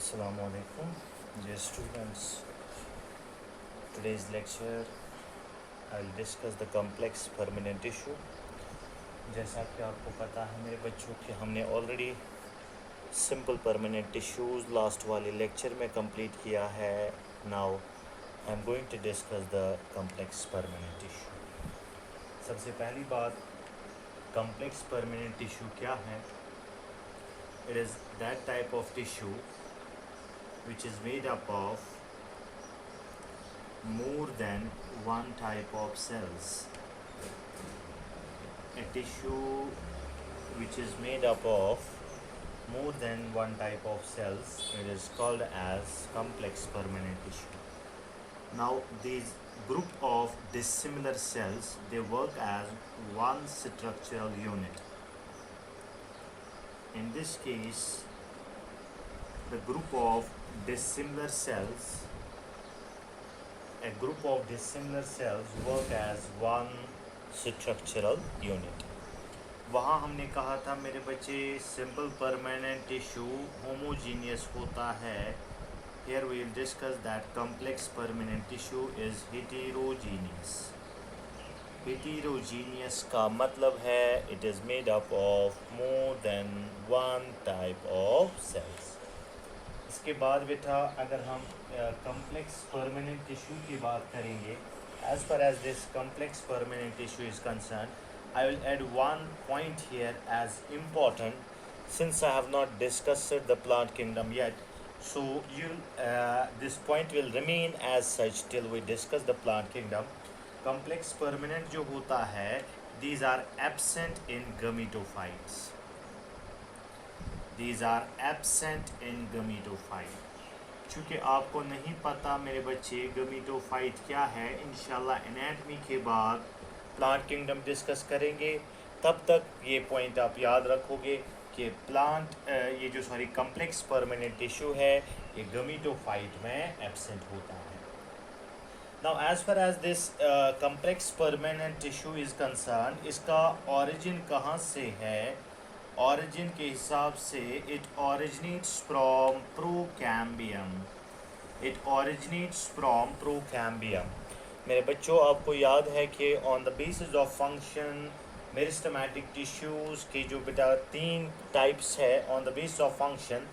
Assalamu alaikum. Dear students, today's lecture I'll discuss the complex permanent issue. जैसा कि आपको पता है मेरे बच्चों कि हमने already simple permanent tissues last वाले लेक्चर में कंप्लीट किया है. Now I am going to discuss the complex permanent tissue. सबसे पहली बात, कम्प्लेक्स परमानेंट टिश्यू क्या है? It is that type of tissue which is made up of more than one type of cells. A tissue which is made up of more than one type of cells, it is called as complex permanent tissue. Now these group of dissimilar cells, they work as one structural unit. In this case, the group of dissimilar cells, a group of dissimilar cells work as one structural unit. वहाँ हमने कहा था मेरे बच्चे simple permanent tissue homogeneous होता है. Here we will discuss that complex permanent tissue is heterogeneous. Heterogeneous का मतलब है it is made up of more than one type of cells. इसके बाद बेटा अगर हम कम्प्लेक्स परमानेंट टिश्यू की बात करेंगे, as far as this complex permanent tissue is concern, I will add one point here as important since I have not discussed the plant kingdom yet. So you this point will remain as such till we discuss the plant kingdom. Complex permanent जो होता है, these are absent in gametophytes. These are absent in gametophyte. चूँकि आपको नहीं पता मेरे बच्चे gametophyte क्या है, इंशाल्लाह एनाटमी के बाद प्लांट किंगडम डिस्कस करेंगे. तब तक ये पॉइंट आप याद रखोगे कि कम्प्लेक्स परमानेंट टिश्यू है, ये गमीटोफाइट में एब्सेंट होता है. Now as far as this complex permanent tissue is concern, इसका ओरिजिन कहाँ से है? ऑरिजिन के हिसाब से it originates from procambium. It originates from procambium. मेरे बच्चों आपको याद है कि on the basis of function meristematic tissues के जो बेटा तीन टाइप्स है on the basis of function.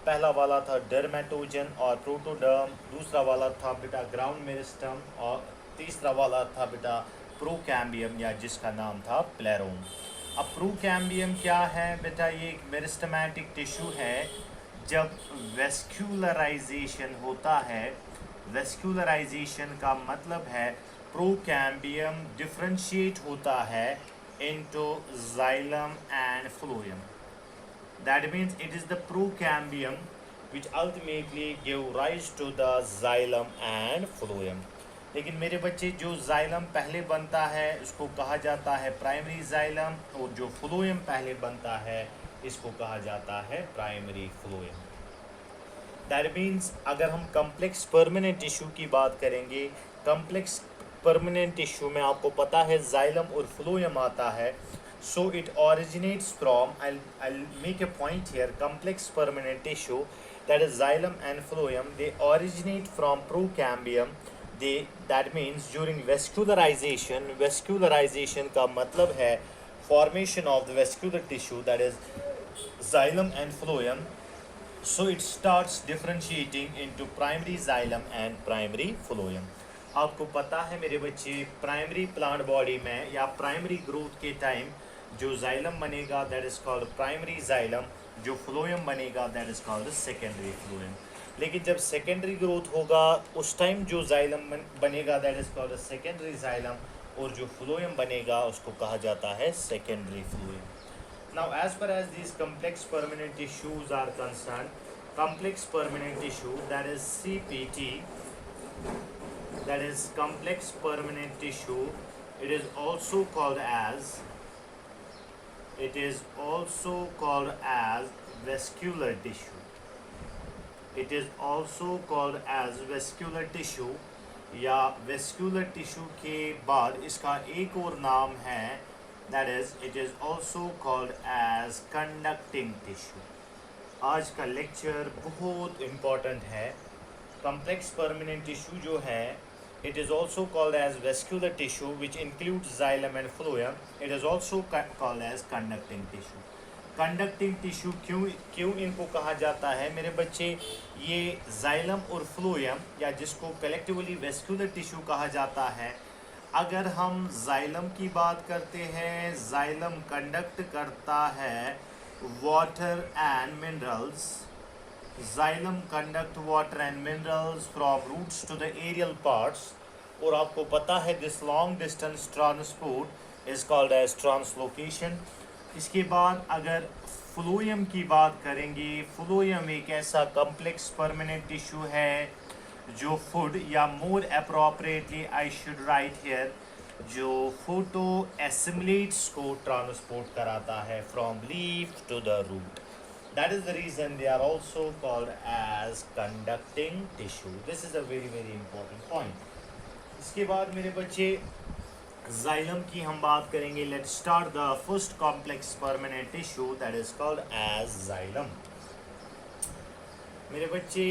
पहला वाला था डर्मेटोजन और प्रोटोडर्म, दूसरा वाला था बेटा ग्राउंड मेरिस्टम और तीसरा वाला था बेटा प्रोकैम्बियम या जिसका नाम था प्लेरोम. अब प्रोकैम्बियम क्या है बेटा? ये एक मेरिस्टेमेटिक टिश्यू है. जब वेस्क्यूलराइजेशन होता है, वेस्क्यूलराइजेशन का मतलब है प्रोकैम्बियम डिफरेंशिएट होता है into xylem and phloem. That means it is the procambium which ultimately give rise to the xylem and phloem. लेकिन मेरे बच्चे जो जाइलम पहले बनता है उसको कहा जाता है प्राइमरी जाइलम, और जो फ्लोएम पहले बनता है इसको कहा जाता है प्राइमरी फ्लोएम. दैट मीन्स अगर हम कम्प्लेक्स परमानेंट टिश्यू की बात करेंगे, कम्प्लेक्स परमानेंट टिश्यू में आपको पता है जाइलम और फ्लोएम आता है. So it originates from, I make a point here, complex permanent tissue that is xylem and phloem, they originate from procambium. That means during vascularization, vascularization का मतलब है formation of the vascular tissue, that is xylem and phloem. So it starts differentiating into primary xylem and primary phloem. आपको पता है मेरे बच्चे primary plant body में या प्राइमरी ग्रोथ के टाइम जो जाइलम बनेगा that is called primary xylem, जो फ्लोएम बनेगा that is called secondary phloem. लेकिन जब सेकेंडरी ग्रोथ होगा उस टाइम जो जाइलम बनेगा that is called secondary xylem, और जो फ्लोएम बनेगा उसको कहा जाता है secondary phloem. Now as far as this complex permanent tissues are concern, complex permanent tissue that is CPT, that is complex permanent tissue, it is also called as vascular tissue. It is also called as vascular tissue, या vascular tissue के बाद इसका एक और नाम है, that is it is also called as conducting tissue. आज का लेक्चर बहुत इम्पोर्टेंट है। कॉम्प्लेक्स परमानेंट टिश्यू जो है, it is also called as vascular tissue which include xylem and phloem. It is also called as conducting tissue. Conducting tissue क्यों क्यों इनको कहा जाता है मेरे बच्चे? ये जाइलम और फ्लोएम, या जिसको कलेक्टिवली वेस्कुलर टिश्यू कहा जाता है, अगर हम जाइलम की बात करते हैं, जाइलम कंडक्ट करता है water and minerals. Xylem conduct water and minerals from roots to the aerial parts. और आपको पता है this long distance transport is called as translocation. इसके बाद अगर फ्लोएम की बात करेंगे, फ्लोएम एक ऐसा कॉम्प्लेक्स परमानेंट टिश्यू है जो फूड, या more appropriately I should write here, जो फोटो एसिमिलेट्स को ट्रांसपोर्ट कराता है from leaf to the root. That is the reason they are also called as conducting tissue. This is a very very important point. इसके बाद मेरे बच्चे xylem की हम बात करेंगे। Let's start the first complex permanent tissue that is called as xylem. मेरे बच्चे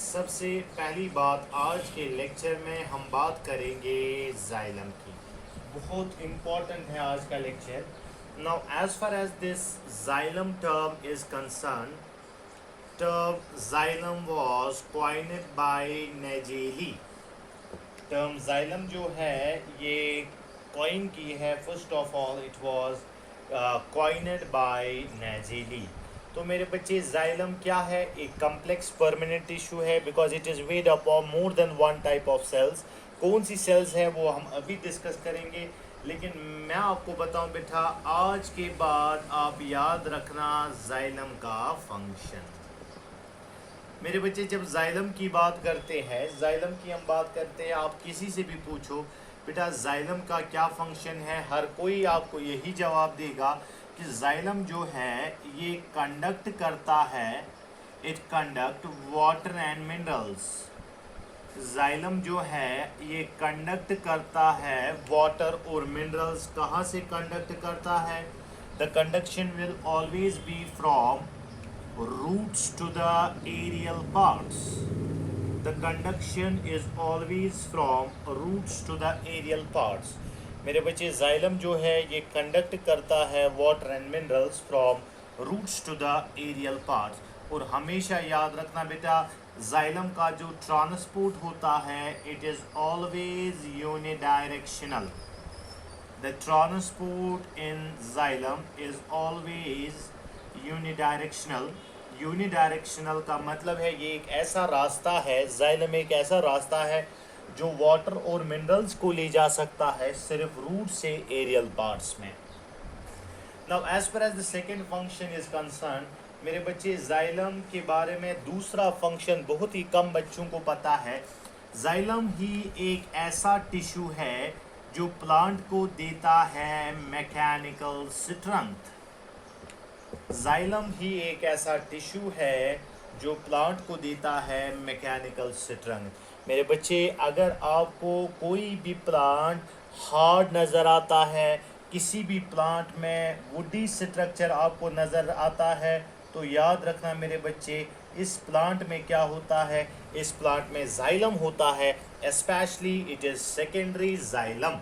सबसे पहली बात आज के लेक्चर में हम बात करेंगे जाइलम की। बहुत इम्पोर्टेंट है आज का lecture. Now as far as this xylem term is concerned, term xylem was coined by Nageli. term xylem जो है ये coin की है। first of all it was coined by Nageli. तो मेरे बच्चे जाइलम क्या है? एक कॉम्प्लेक्स परमानेंट टिश्यू है because it is made up of more than one type of cells. कौन सी सेल्स है वो हम अभी डिस्कस करेंगे, लेकिन मैं आपको बताऊं बेटा, आज के बाद आप याद रखना जाइलम का फंक्शन। मेरे बच्चे जब जाइलम की बात करते हैं, जाइलम की हम बात करते हैं, आप किसी से भी पूछो बेटा जाइलम का क्या फंक्शन है, हर कोई आपको यही जवाब देगा कि जाइलम जो है ये कंडक्ट करता है, it conduct water and minerals. Xylem जो है ये कंडक्ट करता है वाटर और मिनरल्स। कहाँ से कंडक्ट करता है? The conduction will always be from roots to the aerial parts. The conduction is always from roots to the aerial parts. मेरे बच्चे जाइलम जो है ये कंडक्ट करता है water and minerals from roots to the aerial parts. और हमेशा याद रखना बेटा, जाइलम का जो ट्रांसपोर्ट होता है it is always unidirectional. The transport in xylem is always unidirectional. Unidirectional का मतलब है ये एक ऐसा रास्ता है, जाइलम एक ऐसा रास्ता है जो वाटर और मिनरल्स को ले जा सकता है सिर्फ रूट से एरियल पार्ट्स में। Now as per as the second function is concern, मेरे बच्चे जाइलम के बारे में दूसरा फंक्शन बहुत ही कम बच्चों को पता है। जाइलम ही एक ऐसा टिश्यू है जो प्लांट को देता है मैकेनिकल स्ट्रेंथ। जाइलम ही एक ऐसा टिश्यू है जो प्लांट को देता है मैकेनिकल स्ट्रेंथ। मेरे बच्चे अगर आपको कोई भी प्लांट हार्ड नज़र आता है, किसी भी प्लांट में वुडी स्ट्रक्चर आपको नज़र आता है, तो याद रखना मेरे बच्चे इस प्लांट में क्या होता है, इस प्लांट में जाइलम होता है। Especially it is secondary xylem.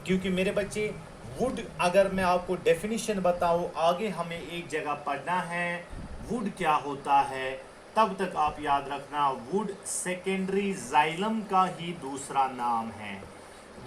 क्योंकि मेरे बच्चे वुड, अगर मैं आपको डेफिनेशन बताऊँ, आगे हमें एक जगह पढ़ना है वुड क्या होता है, तब तक आप याद रखना वुड सेकेंडरी जाइलम का ही दूसरा नाम है।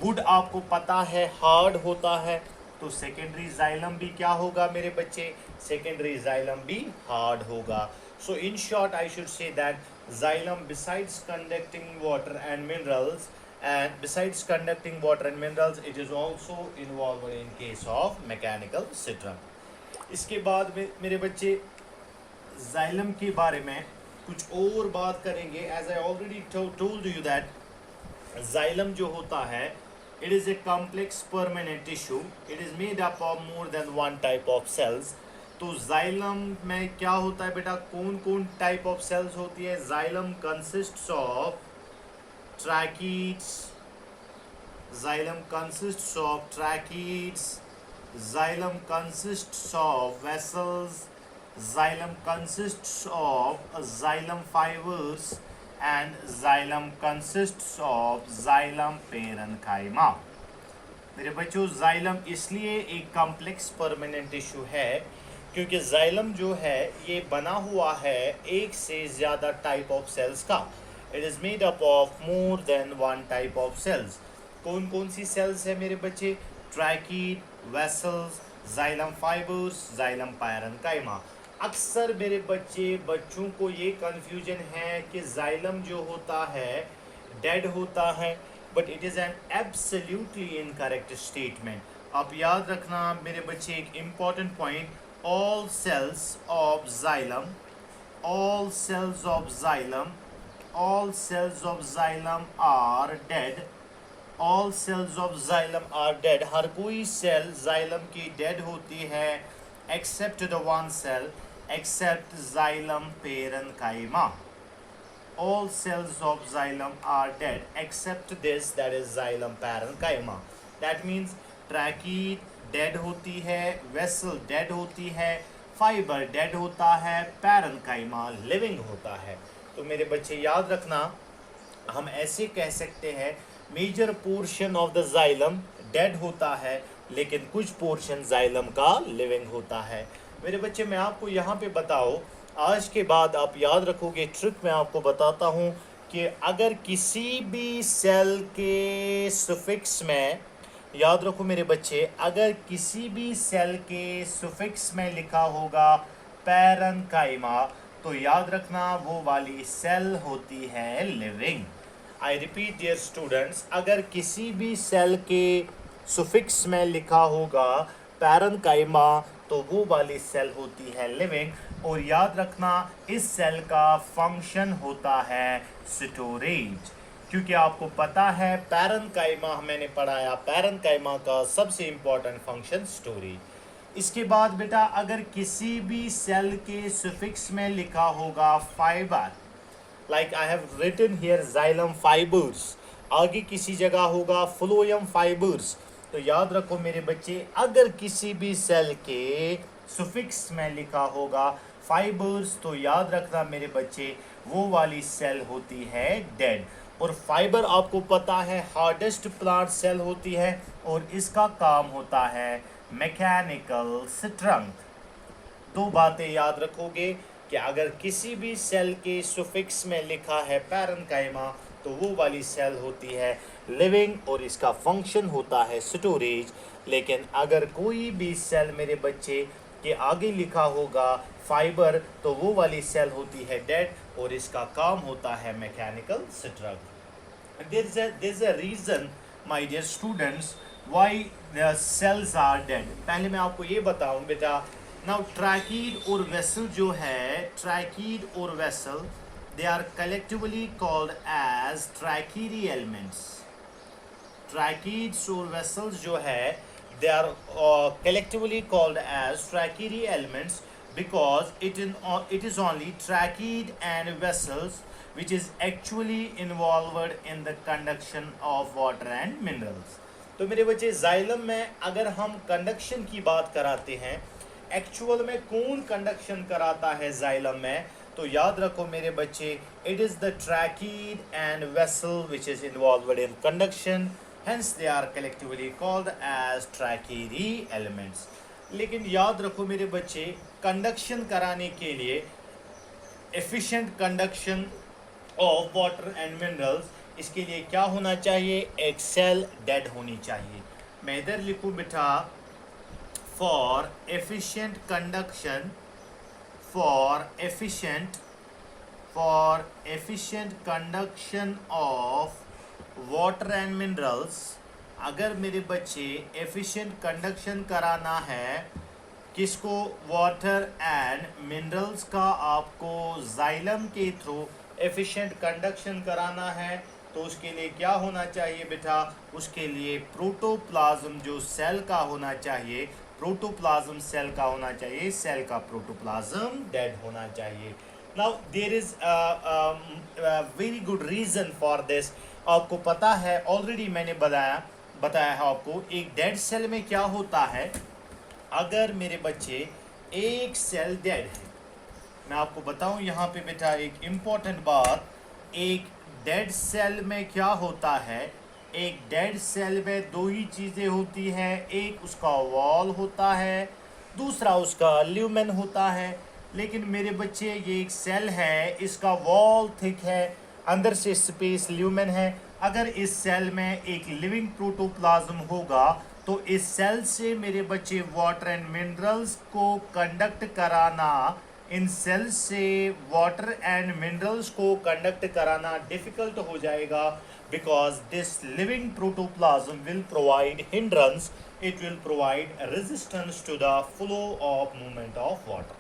वुड आपको पता है हार्ड होता है, तो सेकेंडरी जाइलम भी क्या होगा मेरे बच्चे? सेकेंडरी जाइलम भी हार्ड होगा। So in short I should say that xylem besides conducting water and minerals, and besides conducting water and minerals it is also involved in case of mechanical strength. इसके बाद में मेरे बच्चे xylem के बारे में कुछ और बात करेंगे। As I already told you that xylem जो होता है it is a complex permanent tissue, it is made up of more than one type of cells. तो जाइलम में क्या होता है बेटा, कौन कौन टाइप ऑफ सेल्स होती है? Xylem consists of tracheids, xylem consists of tracheids, xylem consists of vessels, Xylem consists of xylem fibers and xylem consists of xylem parenchyma. मेरे बच्चों जाइलम इसलिए एक कॉम्प्लेक्स परमानेंट टिश्यू है क्योंकि जाइलम जो है ये बना हुआ है एक से ज़्यादा टाइप ऑफ सेल्स का. It is made up of more than one type of cells. कौन कौन सी सेल्स है मेरे बच्चे? Tracheid, vessels, xylem fibres, xylem parenchyma. अक्सर मेरे बच्चों को ये कन्फ्यूजन है कि जाइलम जो होता है डेड होता है, but it is an absolutely incorrect statement. आप याद रखना मेरे बच्चे एक important point, all cells of xylem all cells of xylem all cells of xylem are dead. all cells of xylem are dead. हर कोई सेल xylem की dead होती है except the one cell, except xylem parenchyma. all cells of xylem are dead except this, that is xylem parenchyma. that means trachea dead होती है, vessel dead होती है, fibre dead होता है, पैरेन्काइमा लिविंग होता है. तो मेरे बच्चे याद रखना, हम ऐसे कह सकते हैं major portion of the xylem dead होता है लेकिन कुछ पोर्शन जाइलम का लिविंग होता है. मेरे बच्चे मैं आपको यहाँ पे बताओ, आज के बाद आप याद रखोगे, ट्रिक मैं आपको बताता हूँ कि अगर किसी भी सेल के सुफिक्स में, याद रखो मेरे बच्चे, अगर किसी भी सेल के सुफिक्स में लिखा होगा पैरेन्काइमा तो याद रखना वो वाली सेल होती है living. I repeat dear students, अगर किसी भी सेल के सुफिक्स में लिखा होगा पैरेन्काइमा तो वो वाली सेल होती है लिविंग. और याद रखना इस सेल का फंक्शन होता है स्टोरेज, क्योंकि आपको पता है पैरेन्काइमा, मैंने पढ़ाया पैरेन्काइमा का सबसे इम्पॉर्टेंट फंक्शन स्टोरेज. इसके बाद बेटा अगर किसी भी सेल के सुफिक्स में लिखा होगा fibre, like I have written here xylem fibres, आगे किसी जगह होगा फ्लोएम फाइबर्स, तो याद रखो मेरे बच्चे अगर किसी भी सेल के सुफिक्स में लिखा होगा फाइबर्स तो याद रखना मेरे बच्चे वो वाली सेल होती है डेड. और फाइबर आपको पता है हार्डेस्ट प्लांट सेल होती है और इसका काम होता है मैकेनिकल स्ट्रेंथ. दो बातें याद रखोगे कि अगर किसी भी सेल के सुफिक्स में लिखा है पैरेन्काइमा तो वो वाली सेल होती है लिविंग और इसका फंक्शन होता है स्टोरेज. लेकिन अगर कोई भी सेल मेरे बच्चे के आगे लिखा होगा फाइबर तो वो वाली सेल होती है डेड और इसका काम होता है mechanical strength. There is a reason, my dear students, why the cells are dead. पहले मैं आपको ये बताऊं बेटा, now trachea और vessel जो है, trachea और vessel, they are collectively called as tracheidy elements. Tracheids और vessels जो है, they are collectively called as tracheidy elements because it is only tracheid and vessels which is actually involved in the conduction of water and minerals. तो मेरे बच्चे xylem में अगर हम conduction की बात कराते हैं, एक्चुअल में कौन कंडक्शन कराता है जाइलम में, तो याद रखो मेरे बच्चे it is the tracheid and vessel which is involved in conduction, hence they are collectively called as tracheidy elements. लेकिन याद रखो मेरे बच्चे कंडक्शन कराने के लिए efficient conduction of water and minerals, इसके लिए क्या होना चाहिए? एक सेल डेड होनी चाहिए. मैं इधर लिखूँ बेटा for efficient conduction, for efficient conduction of water and minerals. अगर मेरे बच्चे एफिशिएंट कंडक्शन कराना है किसको? वाटर एंड मिनरल्स का आपको जाइलम के थ्रू एफिशिएंट कंडक्शन कराना है तो उसके लिए क्या होना चाहिए बेटा? उसके लिए प्रोटोप्लाज्म जो सेल का होना चाहिए, प्रोटोप्लाज्म सेल का होना चाहिए, सेल का प्रोटोप्लाज्म डेड होना चाहिए. Now there is very good reason for this. आपको पता है ऑलरेडी मैंने बताया है आपको एक डेड सेल में क्या होता है. अगर मेरे बच्चे एक सेल डेड है। मैं आपको बताऊं यहाँ पे बेटा एक इम्पॉर्टेंट बात, एक डेड सेल में क्या होता है, एक डेड सेल में दो ही चीज़ें होती हैं, एक उसका वॉल होता है, दूसरा उसका ल्यूमेन होता है। लेकिन मेरे बच्चे ये एक सेल है, इसका वॉल थिक है, अंदर से स्पेस ल्यूमेन है। अगर इस सेल में एक लिविंग प्रोटोप्लाज्म होगा तो इस सेल से मेरे बच्चे वाटर एंड मिनरल्स को कंडक्ट कराना, इन सेल से वाटर एंड मिनरल्स को कंडक्ट कराना डिफिकल्ट हो जाएगा, because this living protoplasm will provide hindrance, it will provide resistance to the flow of movement of water.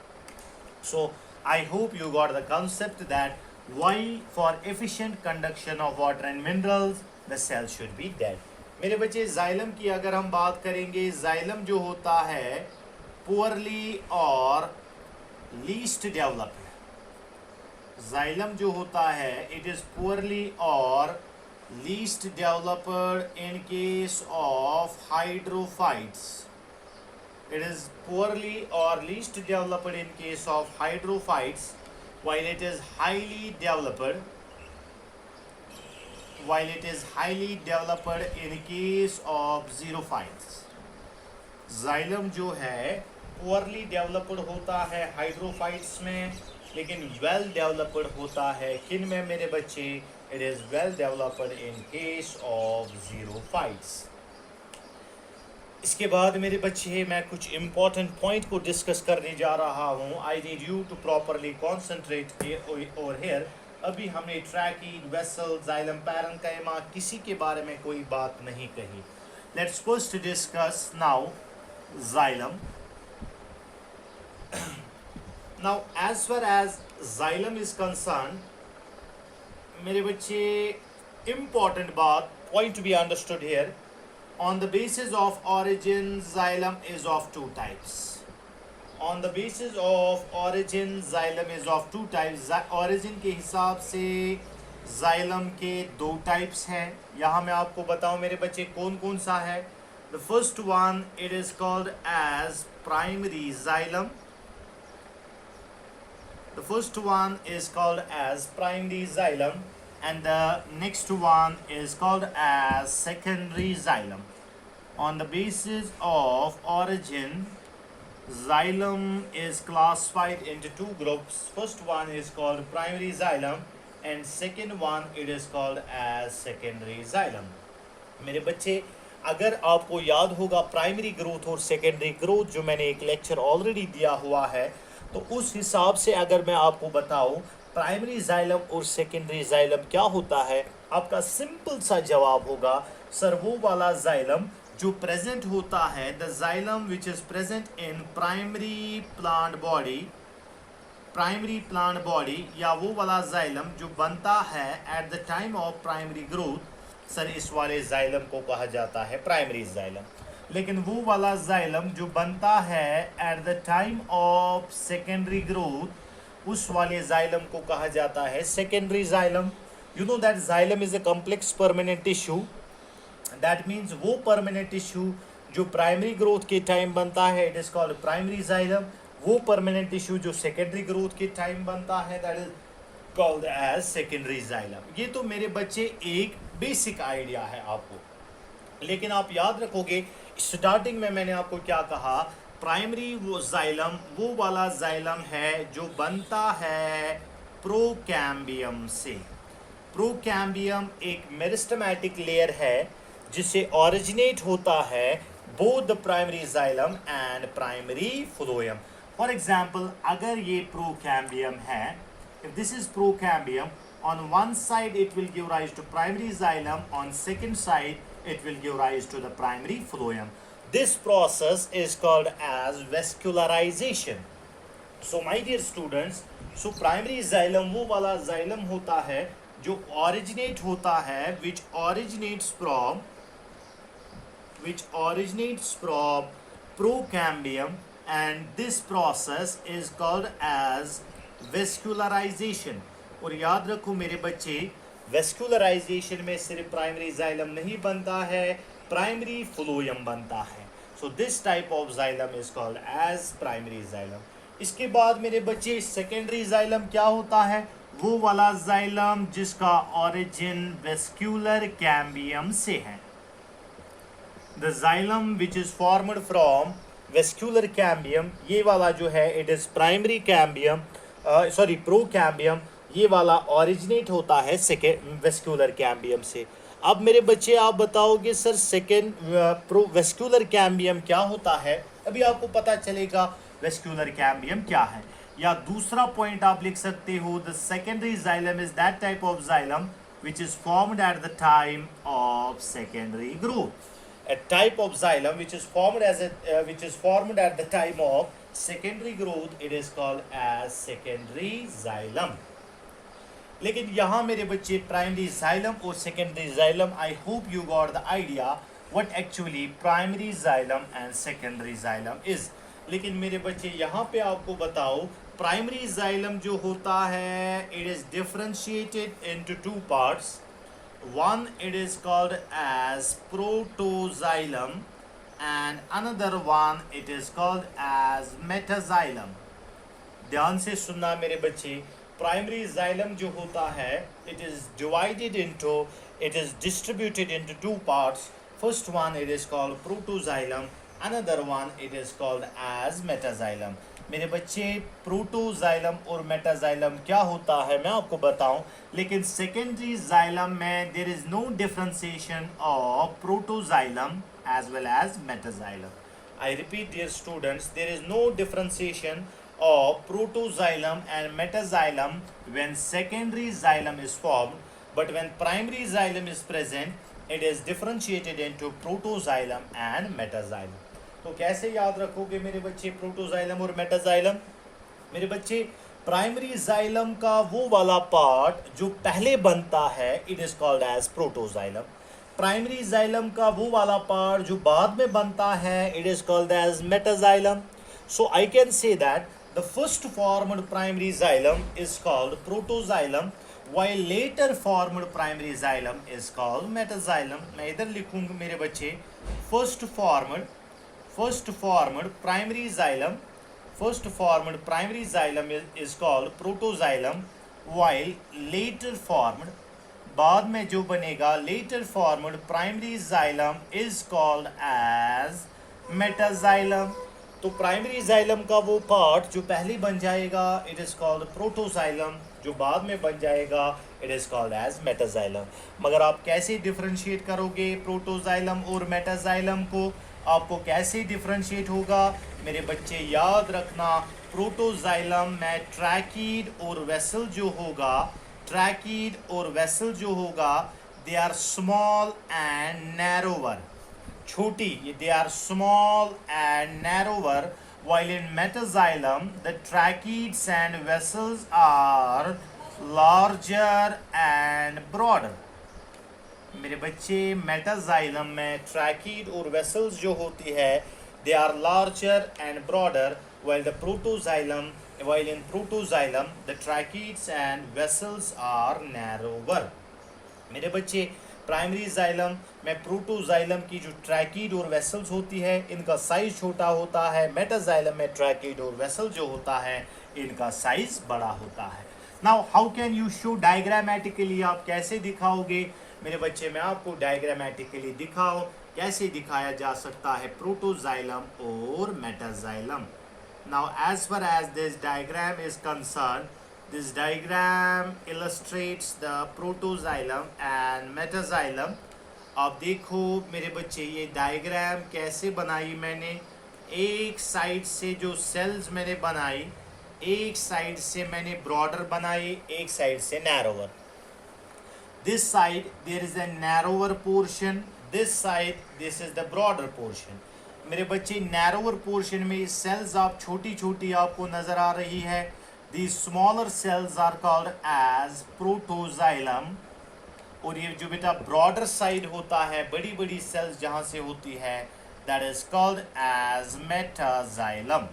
So I hope you got the concept that why for efficient conduction of water and minerals the cell should be dead. मेरे बच्चे xylem की अगर हम बात करेंगे, xylem जो होता है पुअरली और लीस्ट डेवलप्ड, जाइलम जो होता है इट इज पुअरली और least developed in case of hydrophytes. It is poorly or least developed in case of hydrophytes, while it is highly developed in case of xerophytes. Xylem जो है poorly developed होता है hydrophytes में, लेकिन well developed होता है किन में मेरे बच्चे, it is well developed in case of xerophytes. इसके बाद मेरे बच्चे मैं कुछ important point को डिस्कस करने जा रहा हूँ. I need you to properly concentrate over here. अभी हमने ट्रैकीन, वेसल, जाइलम पैरेन्काइमा किसी के बारे में कोई बात नहीं कही. Let's first discuss now xylem. Now as far as xylem is concerned, मेरे बच्चे important बात, point to be understood here, on the basis of origin xylem is of two types. On the basis of origin xylem is of two types. origin के हिसाब से xylem के दो types हैं. यहाँ मैं आपको बताऊँ मेरे बच्चे कौन कौन सा है. The first one it is called as primary xylem. The first one is called as primary xylem and the next one is called as secondary xylem. On the basis of origin, xylem is classified into two groups. First one is called primary xylem and second one it is called as secondary xylem. मेरे बच्चे अगर आपको याद होगा primary growth और secondary growth जो मैंने एक लेक्चर ऑलरेडी दिया हुआ है, तो उस हिसाब से अगर मैं आपको बताऊं प्राइमरी जाइलम और सेकेंडरी जाइलम क्या होता है, आपका सिंपल सा जवाब होगा सर वो वाला जाइलम जो प्रेजेंट होता है, the xylem which is present in primary plant body, या वो वाला जाइलम जो बनता है at the time of primary growth, sir इस वाले जाइलम को कहा जाता है प्राइमरी जाइलम. लेकिन वो वाला जाइलम जो बनता है at the time of secondary growth, उस वाले जाइलम को कहा जाता है secondary xylem. You know that xylem is a complex permanent tissue. That means वो परमानेंट टिश्यू जो प्राइमरी ग्रोथ के टाइम बनता है it is called primary xylem. वो परमानेंट टिश्यू जो सेकेंडरी ग्रोथ के टाइम बनता है that is called as secondary xylem. ये तो मेरे बच्चे एक बेसिक आइडिया है आपको, लेकिन आप याद रखोगे स्टार्टिंग में मैंने आपको क्या कहा, प्राइमरी वो जाइलम वो वाला जाइलम है जो बनता है प्रोकैम्बियम से. प्रोकैम्बियम एक मेरिस्टेमेटिक लेयर है जिससे ओरिजिनेट होता है both the primary xylem and primary phloem. For example अगर ये प्रोकैम्बियम है, if this is procambium, on one side it will give rise to primary xylem, on second side it will give rise to the primary phloem. This process is called as vascularization. So my dear students, so primary xylem वो वाला xylem होता है जो originate होता है which originates from procambium, and this process is called as vascularization. और याद रखो मेरे बच्चे वेस्कुलराइजेशन में सिर्फ प्राइमरी जाइलम नहीं बनता है, प्राइमरी फ्लोएम बनता है. So this type of xylem is called as primary xylem. इसके बाद मेरे बच्चे सेकेंडरी xylem क्या होता है? वो वाला xylem जिसका origin vascular cambium से है. The xylem which is formed from vascular cambium, ये वाला जो है it is primary cambium, procambium, ये वाला ओरिजिनेट होता है सेकेंड वेस्कुलर कैम्बियम से. अब मेरे बच्चे आप बताओगे sir second pro vascular cambium क्या होता है? अभी आपको पता चलेगा वेस्कुलर कैम्बियम क्या है. या दूसरा पॉइंट आप लिख सकते हो, the secondary xylem is that type of xylem which is formed at the time of secondary growth. A type of xylem which is formed at the time of secondary growth, it is called as secondary xylem. लेकिन यहाँ मेरे बच्चे primary xylem और secondary xylem, I hope you got the idea what actually primary xylem and secondary xylem is. लेकिन मेरे बच्चे यहाँ पे आपको बताओ, प्राइमरी xylem जो होता है it is differentiated into two parts. One, it is called as protoxylem, and another one it is called as metaxylem. ध्यान से सुनना मेरे बच्चे, प्राइमरी xylem जो होता है it is distributed into two parts. First one it is called protoxylem, another one it is called as metaxylem. मेरे बच्चे प्रोटोजाइलम और मेटाजाइलम क्या होता है मैं आपको बताऊं, लेकिन सेकेंडरी जाइलम में there is no differentiation of protoxylem as well as metaxylem. I repeat dear students, there is no differentiation of protoxylem and metaxylem when secondary xylem is formed, but when primary xylem is present, it is differentiated into protoxylem and metaxylem. तो कैसे याद रखोगे मेरे बच्चे protoxylem और metaxylem? मेरे बच्चे primary xylem का वो वाला पार्ट जो पहले बनता है it is called as protoxylem. Primary xylem का वो वाला पार्ट जो बाद में बनता है it is called as metaxylem. So I can say that the first formed primary xylem is called protoxylem while later formed primary xylem is called metaxylem. मैं इधर लिखूंगा मेरे बच्चे first formed primary xylem is called protoxylem, while later formed, बाद में जो बनेगा later formed primary xylem is called as metaxylem. तो प्राइमरी जाइलम का वो पार्ट जो पहले बन जाएगा इट इज कॉल्ड प्रोटोजाइलम, जो बाद में बन जाएगा it is called as metaxylem. मगर आप कैसे डिफरेंशिएट करोगे प्रोटोजाइलम और मेटाजाइलम को? आपको कैसे डिफरेंशिएट होगा मेरे बच्चे? याद रखना, प्रोटोजाइलम में ट्रैकीड और वेसल जो होगा they are small and narrower, छोटी, they are small and narrower, while in metaxylem the tracheids and vessels are larger and broader. मेरे बच्चे मेटाजाइलम में ट्रैकीड और वेसल्स जो होती है they are larger and broader, while in protoxylem the tracheids and vessels are narrower. मेरे बच्चे primary xylem में प्रोटोजाइलम की जो ट्रैकीड और वेसल्स होती है इनका साइज छोटा होता है, मेटाजाइलम में ट्रैकीड और वेसल जो होता है इनका साइज बड़ा होता है. Now how can you show diagrammatically? आप कैसे दिखाओगे मेरे बच्चे? मैं आपको डायग्रामेटिकली कैसे दिखाया जा सकता है प्रोटोजाइलम और metaxylem. Now as far as this diagram is concern, this diagram illustrates the protoxylem and metaxylem. आप देखो मेरे बच्चे ये डायग्राम कैसे बनाई मैंने. एक साइड से जो सेल्स मैंने बनाई, एक साइड से मैंने ब्रॉडर बनाई, एक साइड से narrower. This side there is a narrower portion, this side this is the broader portion. मेरे बच्चे नैरोवर पोर्शन में सेल्स आप छोटी आपको नजर आ रही है. These smaller cells are called as protoxylem. और ये जो बेटा broader side होता है, बड़ी cells जहाँ से होती है, that is called as metaxylem.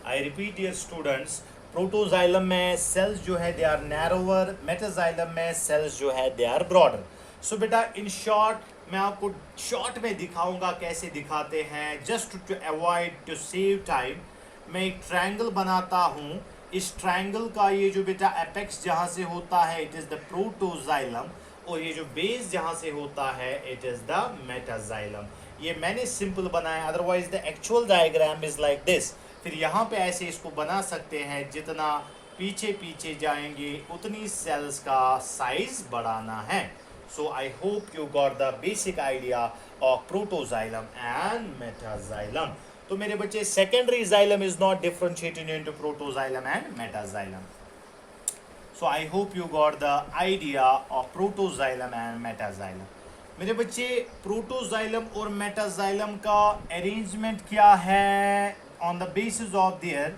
I repeat dear students, protoxylem में cells जो है they are narrower, metaxylem में cells जो है they are broader. So बेटा in short मैं आपको शॉर्ट में दिखाऊंगा कैसे दिखाते हैं। Just to avoid to save time मैं एक ट्रायंगल बनाता हूँ। इस ट्रायंगल का ये जो बेटा एपेक्स जहाँ से होता है इट इज़ द प्रोटोजाइलम, और ये जो बेस जहाँ से होता है इट इज़ द मेटाजाइलम। ये मैंने सिंपल बनाया, otherwise the actual diagram is like this. फिर यहाँ पे ऐसे इसको बना सकते हैं, जितना पीछे पीछे जाएंगे उतनी सेल्स का साइज बढ़ाना है। So I hope you got the basic idea of protoxylem and metaxylem. तो मेरे बच्चे secondary xylem is not differentiated into protoxylem and metaxylem. So I hope you got the idea of protoxylem and metaxylem. मेरे बच्चे protoxylem और metaxylem का arrangement क्या है on the basis of their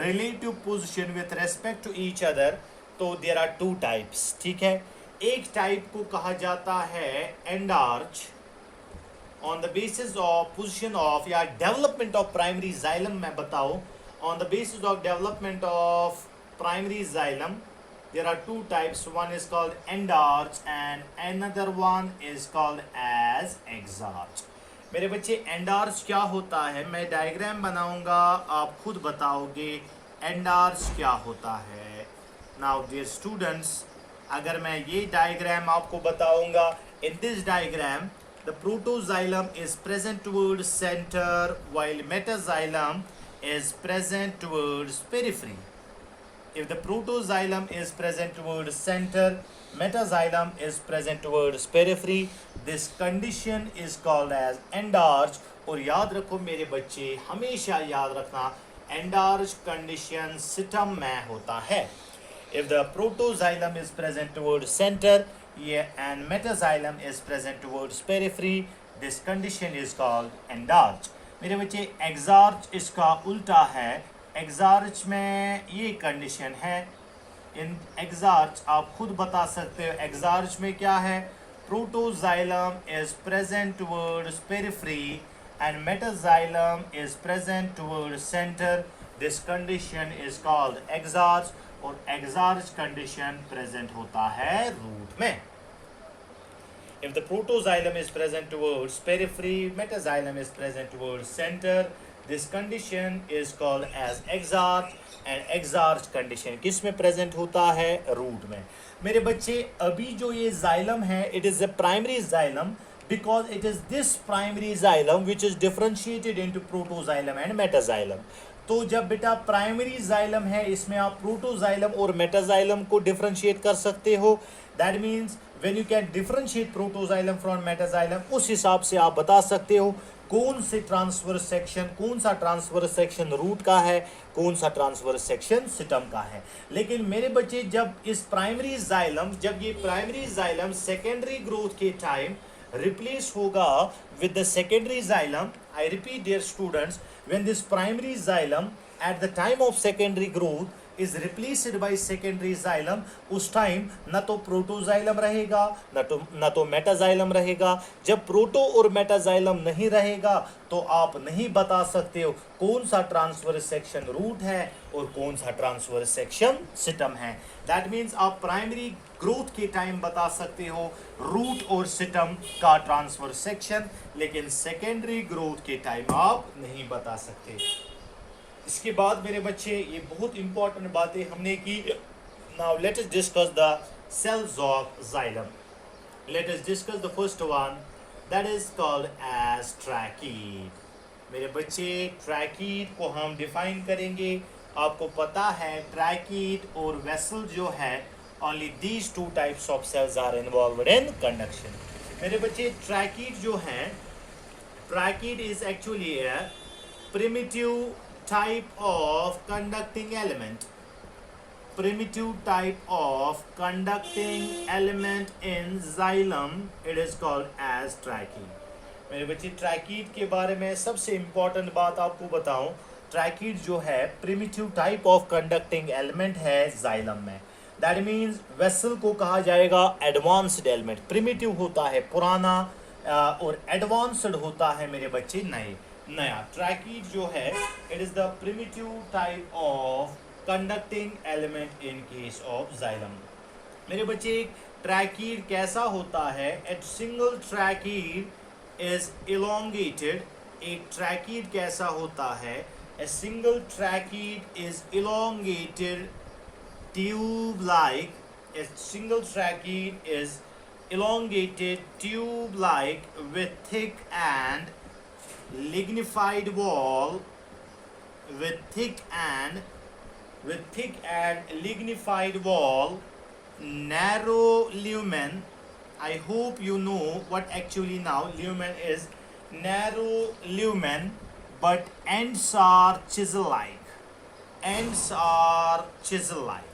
relative position with respect to each other. तो there are two types, ठीक है। एक टाइप को कहा जाता है endarch on the basis of position of या डेवलपमेंट ऑफ प्राइमरी जाइलम। मैं बताऊं on the basis of development of primary xylem there are two types, one is called endarch and another one is called as exarch। मेरे बच्चे endarch क्या होता है, मैं diagram बनाऊंगा, आप खुद बताओगे endarch क्या होता है। now dear students, अगर मैं ये डायग्राम आपको बताऊंगा, in this diagram the protoxylem is present towards center while metaxylem is present towards periphery। If the protoxylem is present towards center, metaxylem is present towards periphery, this condition is called as endarch। और याद रखो मेरे बच्चे, हमेशा याद रखना endarch condition system में होता है। If the protoxylem is present towards center and metaxylem is present towards periphery, this condition is called endarch। मेरे बच्चे exarch इसका उल्टा है। एक्सार्च में ये कंडीशन है, इन एक्सार्च आप खुद बता सकते हो। एक्सार्च में क्या है, protoxylem is present towards periphery and metaxylem is present towards centre. This condition is called exarch, और एक्सार्च कंडीशन प्रेजेंट होता है रूट में। If the protoxylem is present towards periphery, metaxylem is present towards center, this condition is called as exarch, and exarch condition किस में present होता है, root में। मेरे बच्चे अभी जो ये जाइलम है it is a primary xylem because it is this primary xylem which is differentiated into protoxylem and metaxylem। तो जब बेटा प्राइमरी जाइलम है इसमें आप प्रोटोजाइलम और मेटाजाइलम को डिफरेंशिएट कर सकते हो। That means when you can differentiate protoxylem from metaxylem, उस हिसाब से आप बता सकते हो कौन से ट्रांसवर्स सेक्शन, कौन सा ट्रांसवर्स सेक्शन रूट का है, कौन सा ट्रांसवर्स सेक्शन सिटम का है। लेकिन मेरे बच्चे जब इस प्राइमरी जाइलम, जब ये प्राइमरी जाइलम सेकेंडरी ग्रोथ के टाइम replace होगा with the secondary xylem, I repeat dear students, when this primary xylem at the time of secondary growth is replaced by secondary xylem, उस time न तो protoxylem रहेगा न तो metaxylem रहेगा। जब प्रोटो और मेटाजाइलम नहीं रहेगा तो आप नहीं बता सकते हो कौन सा ट्रांसवर्स सेक्शन रूट है और कौन सा ट्रांसवर्स सेक्शन सिटम है। दैट मीन्स आप प्राइमरी ग्रोथ के टाइम बता सकते हो रूट और सिटम का ट्रांसवर्स सेक्शन, लेकिन सेकेंडरी ग्रोथ के टाइम आप नहीं बता सकते। इसके बाद मेरे बच्चे ये बहुत इंपॉर्टेंट बातें हमने की। Now let us discuss the cells of xylem. Let us discuss the first one, that is called as tracheid. मेरे बच्चे ट्रैकीड को हम डिफाइन करेंगे। आपको पता है ट्रैकीड और वेसल जो है, only these two types of cells are involved in conduction. मेरे बच्चे ट्रैकीड जो है, tracheid is actually a primitive type of conducting element, primitive type of conducting element in xylem, it is called as trachea। मेरे बच्चे ट्रैकीड के बारे में सबसे इम्पॉर्टेंट बात आपको बताऊं, ट्रैकीड जो है primitive type of conducting element है जाइलम में। दैट मीन्स वेसल को कहा जाएगा एडवांस्ड एलिमेंट। प्रिमिटिव होता है पुराना और एडवांस्ड होता है मेरे बच्चे नया। ट्रैकीड जो है it is the primitive type of conducting element in case of xylem. मेरे बच्चे ट्रैकीड कैसा होता है? A single tracheid is elongated. एक ट्रैकीड कैसा होता है? A single tracheid is elongated tube like. A single tracheid is elongated tube like with thick and lignified wall, with thick and lignified wall, narrow lumen. I hope you know what actually now lumen is. Narrow lumen, but ends are chisel like. Ends are chisel like.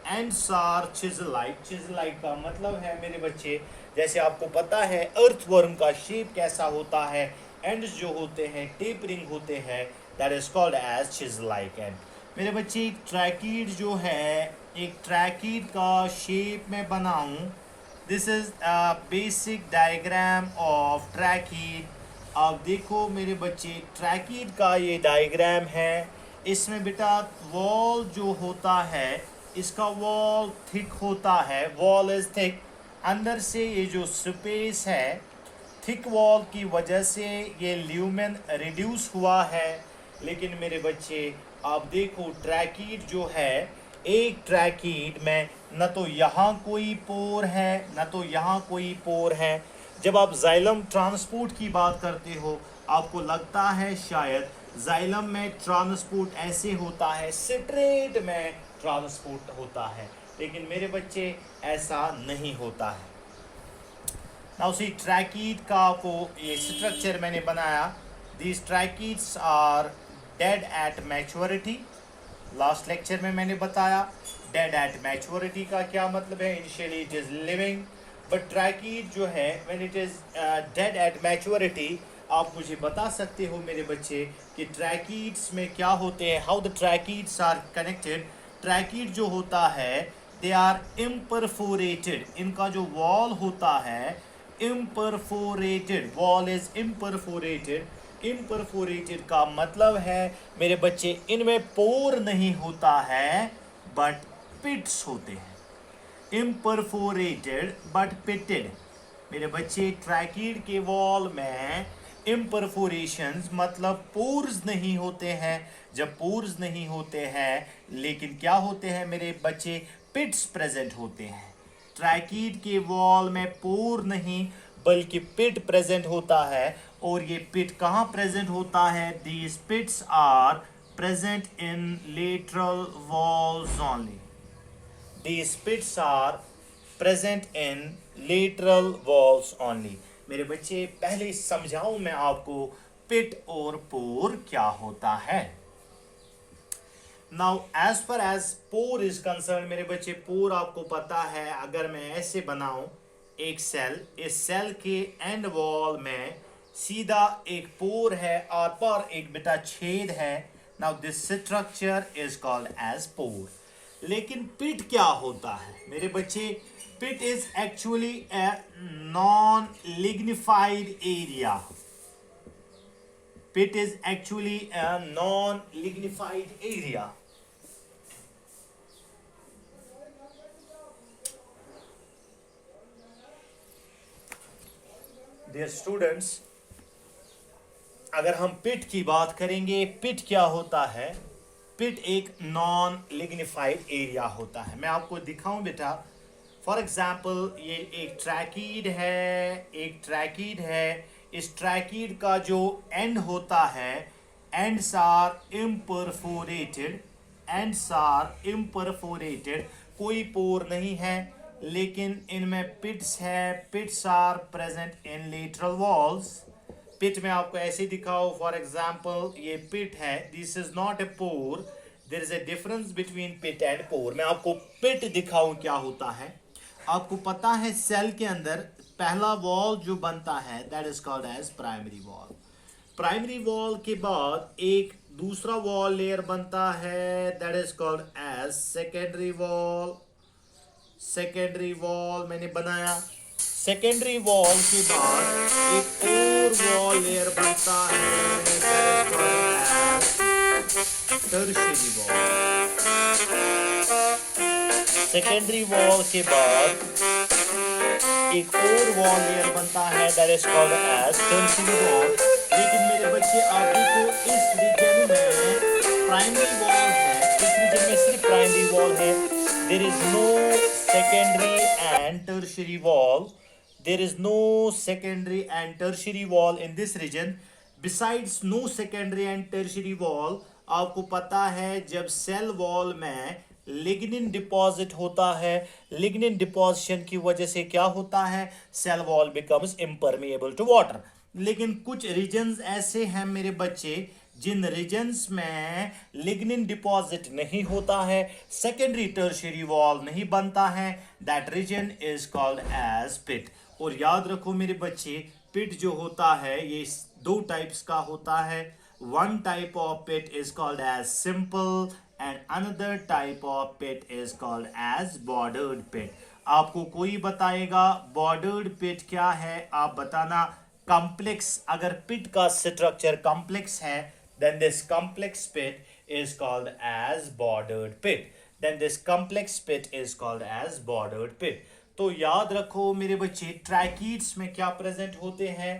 Ends are chisel like. Chisel like का मतलब है मेरे बच्चे, जैसे आपको पता है earthworm का शेप कैसा होता है, एंड्स जो होते हैं टेपरिंग होते हैं, that is called as chisel like end. मेरे बच्चे एक ट्रैकीड जो है, एक ट्रैकीड का शेप में बनाऊं, this is a basic diagram of tracheid. आप देखो मेरे बच्चे, ट्रैकीड का ये डायग्राम है। इसमें बेटा वॉल जो होता है, इसका वॉल थिक होता है, वॉल इज थिक। अंदर से ये जो स्पेस है, थिक वॉल की वजह से ये ल्यूमेन रिड्यूस हुआ है। लेकिन मेरे बच्चे आप देखो ट्रैकीड जो है, एक ट्रैकीड में न तो यहाँ कोई पोर है न तो यहाँ कोई पोर है। जब आप जाइलम ट्रांसपोर्ट की बात करते हो, आपको लगता है शायद जाइलम में ट्रांसपोर्ट ऐसे होता है, स्ट्रेट में ट्रांसपोर्ट होता है, लेकिन मेरे बच्चे ऐसा नहीं होता है। नाउ सी ट्रैकीड का आपको ये स्ट्रक्चर मैंने बनाया। These tracheids are dead at maturity. Last lecture में मैंने बताया डेड एट मैच्योरिटी का क्या मतलब है। Initially it is living, but tracheid जो है when it is dead at maturity, आप मुझे बता सकते हो मेरे बच्चे कि ट्रैकीड्स में क्या होते हैं, how the tracheids are connected. Tracheid जो होता है, दे आर इम्परफोरेटेड। इनका जो वॉल होता है imperforated, wall is imperforated. Imperforated का मतलब है मेरे बच्चे, इनमें पोर नहीं होता है बट पिट्स होते हैं। Imperforated but pitted. मेरे बच्चे ट्रैकीड के वॉल में इम्परफोरेशंस मतलब पोर्स नहीं होते हैं। जब पोर्स नहीं होते हैं, लेकिन क्या होते हैं मेरे बच्चे, पिट्स प्रेजेंट होते हैं। ट्रैकीड के वॉल में पोर नहीं बल्कि पिट प्रेजेंट होता है। और ये पिट कहाँ प्रेजेंट होता है? These pits are present in lateral walls only. These pits are present in lateral walls only. मेरे बच्चे पहले समझाऊं मैं आपको पिट और पोर क्या होता है। Now as far as pore is concern, मेरे बच्चे पोर आपको पता है, अगर मैं ऐसे बनाऊं एक सेल, इस सेल के एंड वॉल में सीधा एक पोर है, आर पार एक बेटा छेद है। Now this structure is called as pore. लेकिन पिट क्या होता है मेरे बच्चे? Pit is actually a non lignified area. Pit is actually a non lignified area. Dear students, अगर हम पिट की बात करेंगे, पिट क्या होता है? पिट एक नॉन लिग्निफाइड एरिया होता है। मैं आपको दिखाऊं बेटा, फॉर एग्जाम्पल ये एक ट्रैकीड है, एक ट्रैकीड है। इस ट्रैकीड का जो एंड होता है, ends are imperforated. Ends are imperforated, कोई पोर नहीं है, लेकिन इनमें पिट्स है। Pits are present in lateral walls. Pit में आपको ऐसे दिखाओ, फॉर एग्जाम्पल ये पिट है, this is not a pore, there is a difference between pit and pore. मैं आपको पिट दिखाऊं क्या होता है। आपको पता है सेल के अंदर पहला वॉल जो बनता है, that is called as primary wall. Primary wall के बाद एक दूसरा वॉल लेयर बनता है, that is called as secondary wall. Secondary wall मैंने बनाया। सेकेंडरी वॉल के बाद एक और वॉल लेयर बनता है, टर्शियरी वॉल। सेकेंडरी वॉल के बाद एक और वॉल लेयर बनता है that is called as tertiary wall. लेकिन मेरे बच्चे आप देखो इस रीजन में प्राइमरी वॉल है, इस रीजन में सिर्फ प्राइमरी वॉल है, there is no secondary and tertiary wall, there is no secondary and tertiary wall in this region. Besides no secondary and tertiary wall, आपको पता है जब सेल वॉल में लिग्निन डिपॉजिट होता है, लिग्निन डिपॉजिशन की वजह से क्या होता है, cell wall becomes impermeable to water. लेकिन कुछ रीजन्स ऐसे हैं मेरे बच्चे जिन रीजन्स में लिग्निन डिपॉजिट नहीं होता है, सेकेंडरी टर्शियरी वॉल नहीं बनता है, that reason is called as pit. और याद रखो मेरे बच्चे पिट जो होता है ये दो टाइप्स का होता है। One type of pit is called as simple and another type of pit is called as bordered pit. आपको कोई बताएगा बॉर्डर्ड पिट क्या है, आप बताना। कॉम्प्लेक्स, अगर पिट का स्ट्रक्चर कॉम्प्लेक्स है then this complex pit is called as bordered pit, then this complex pit is called as bordered pit। तो याद रखो मेरे बच्चे ट्रैकीड्स में क्या प्रेजेंट होते हैं,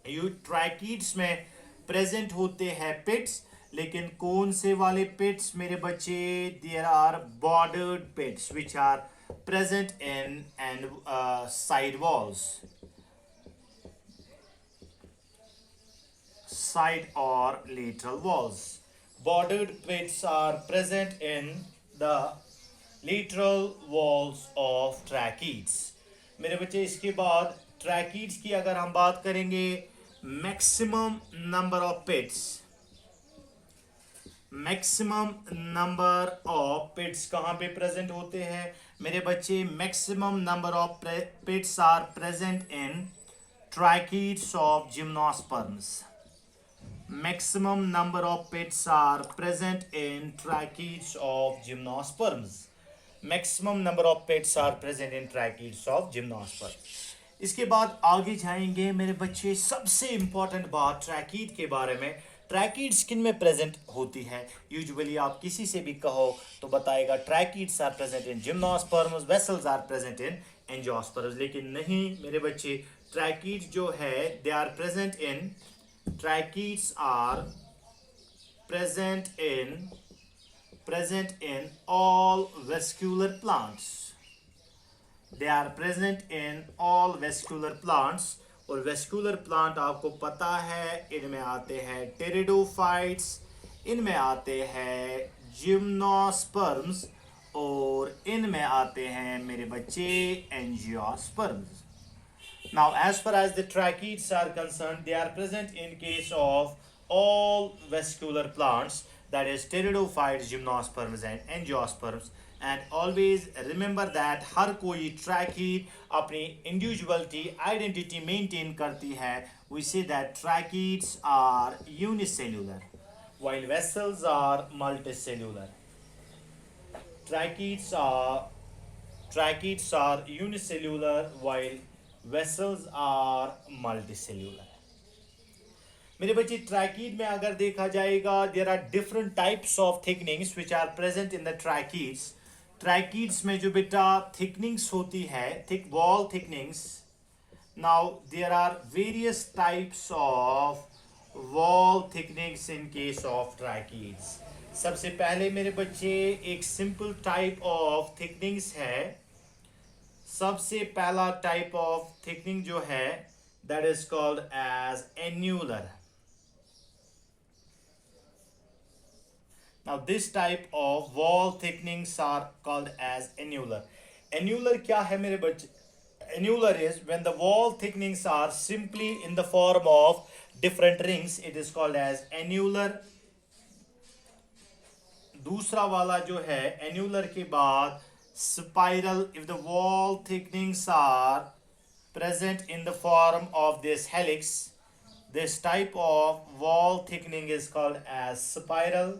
यू ट्रैकीड्स में प्रेजेंट होते हैं पिट्स, लेकिन कौन से वाले पिट्स मेरे बच्चे, there are bordered pits which are present in end side walls, side or lateral walls. Bordered pits are present in the lateral walls of tracheids। मेरे बच्चे इसके बाद ट्रैकीड्स की अगर हम बात करेंगे, maximum number of pits, maximum number of pits कहाँ पे प्रेजेंट होते हैं मेरे बच्चे, maximum number of pits are present in tracheids of gymnosperms. Maximum number of pits are present in tracheids of gymnosperms। Maximum number of pits are present in tracheids of gymnosperms। इसके बाद आगे जाएंगे मेरे बच्चे, सबसे इंपॉर्टेंट बात ट्रैकीड के बारे में। ट्रैकीड स्किन में प्रेजेंट होती है, यूजुअली आप किसी से भी कहो तो बताएगा tracheids are present in gymnosperms, vessels are present in angiosperms. लेकिन नहीं मेरे बच्चे, ट्रैकीड जो है they are present in, tracheids are present in all vascular plants, they are present in all vascular plants। और vascular plant आपको पता है इनमें आते हैं टेरिडोफाइट्स, इनमें आते हैं जिम्नोस्पर्म्स और इनमें आते हैं मेरे बच्चे angiosperms. Now, as far as the tracheids are concerned, they are present in case of all vascular plants, that is pteridophytes, gymnosperms and angiosperms। And always remember that हर कोई ट्रैकीड अपनी individuality, identity maintain करती है। We say that tracheids are unicellular, while vessels are multicellular। Tracheids are unicellular, while vessels are multicellular। मेरे बच्चे ट्रैकीड में अगर देखा जाएगा, there are different types of thickenings which are present in the tracheids. Tracheids में जो बेटा थिकनिंग्स होती है, thick wall thickenings, now there are various types of wall thickenings in case of tracheids. सबसे पहले मेरे बच्चे एक सिंपल टाइप ऑफ थिकनिंग्स है, सबसे पहला टाइप ऑफ थिकनिंग जो है that is called as annular. Now this type of wall thickenings are called as annular. Annular क्या है मेरे बच्चे, annular is when the wall thickenings are simply in the form of different rings, it is called as annular. दूसरा वाला जो है annular के बाद spiral, if the wall thicknings are present in the form of this helix, this type of wall thickening is called as spiral।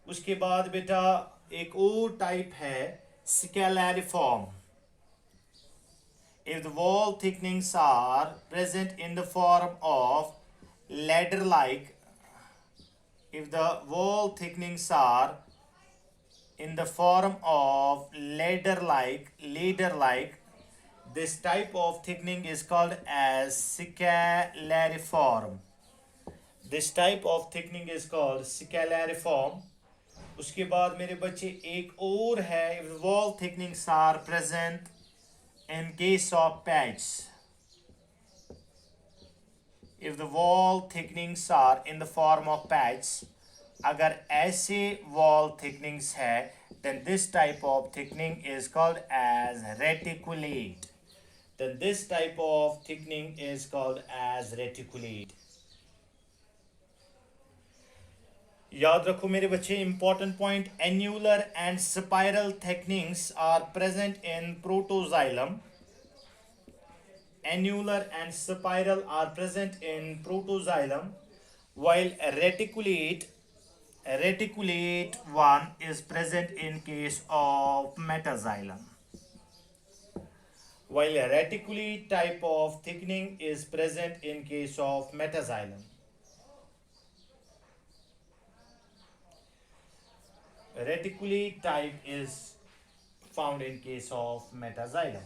उसके बाद बेटा एक और टाइप है scalariform, if the wall thickenings are present in the form of ladder like, if the wall thickenings are in the form of ladder like, This type of thickening is called as scalariform. This type of thickening is called scalariform. उसके बाद मेरे बच्चे एक और है, wall thickenings are present in case of patches. If the wall thickenings are in the form of patches, अगर ऐसे wall thickenings है, then this type of thickening is called as reticulate. Then this type of thickening is called as reticulate. याद रखो मेरे बच्चे, important point, annular and spiral thickenings are present in protoxylem. Annular and spiral are present in protoxylem, while reticulate one is present in case of metaxylem. While a reticulate type of thickening is present in case of metaxylem. Reticulate type is found in case of metaxylem.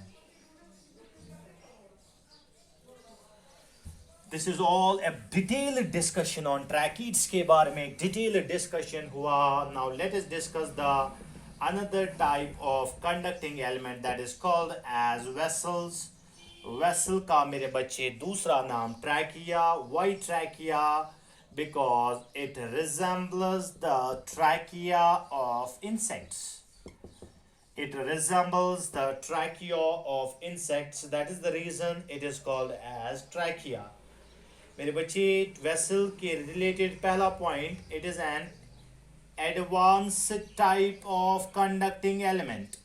This is all a detailed discussion on tracheids के बारे में detailed discussion हुआ. Now let us discuss the another type of conducting element that is called as vessels. Vessel का मेरे बच्चे दूसरा नाम trachea. Why trachea? Because it resembles the trachea of insects. It resembles the trachea of insects. That is the reason it is called as trachea. मेरे बच्चे vessel के related पहला point, it is an advanced type of conducting element.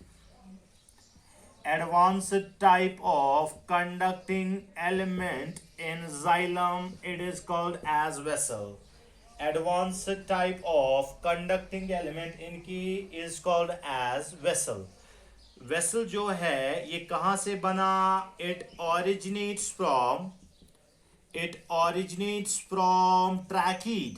Advanced type of conducting element in xylem, it is called as vessel. Advanced type of conducting element इनकी is called as vessel. Vessel जो है ये कहाँ से बना? It originates from tracheid.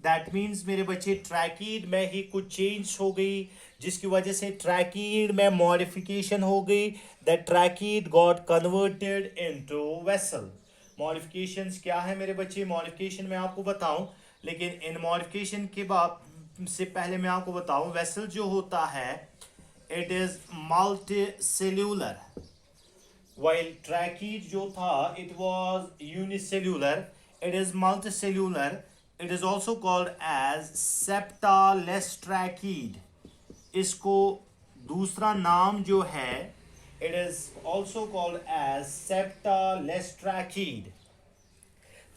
That means मेरे बच्चे ट्रैकीड में ही कुछ चेंज हो गई, जिसकी वजह से ट्रैकीड में मॉडिफिकेशन हो गई. That tracheid got converted into vessel. Modifications क्या है मेरे बच्चे? मॉडिफिकेशन मैं आपको बताऊं, लेकिन इन मॉडिफिकेशन के बाद से पहले मैं आपको बताऊं, वेसल जो होता है it is multi cellular. While tracheid जो था it was unicellular, it is multicellular. It is also called as septaless tracheid. इसको दूसरा नाम जो है it is also called as septaless tracheid.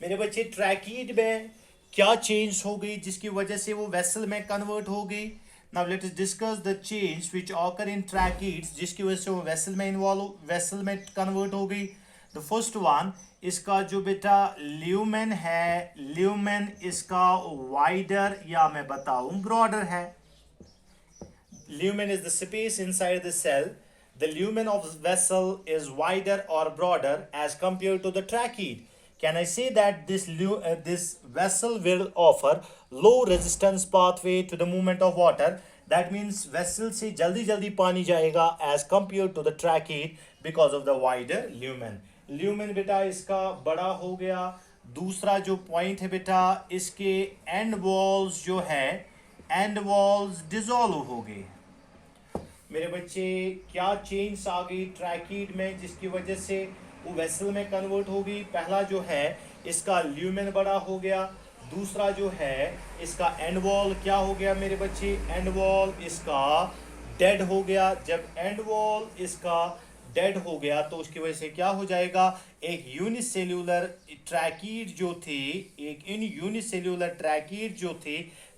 मेरे बच्चे ट्रैकीड में क्या चेंज हो गई जिसकी वजह से वो वेसल में कन्वर्ट हो गई? Now let us discuss the change which occur in tracheids जिसकी वजह से वो वेसल में कन्वर्ट हो गई. The first one, इसका जो बेटा ल्यूमेन है, ल्यूमेन इसका वाइडर या मैं बताऊं ब्रॉडर है. Lumen is the space inside the cell. The lumen of vessel is wider or broader as compared to the tracheid. Can I say that this vessel will offer low resistance pathway to the movement of water? That means vessel से जल्दी पानी जाएगा as compared to the tracheid because of the wider lumen. Lumen बेटा इसका बड़ा हो गया. दूसरा जो पॉइंट है बेटा, इसके एंड वॉल्स जो है, एंड वॉल्स डिसॉल्व हो गए. मेरे बच्चे क्या चेंज आ गई ट्रैकीड में जिसकी वजह से वो वेसल में कन्वर्ट हो गई? पहला जो है इसका ल्यूमेन बड़ा हो गया. दूसरा जो है इसका एंड वॉल क्या हो गया मेरे बच्चे? एंड वॉल इसका डेड हो गया. जब एंड वॉल इसका डेड हो गया तो उसकी वजह से क्या हो जाएगा? एक यूनिसेल्यूलर ट्रैकीड जो थी,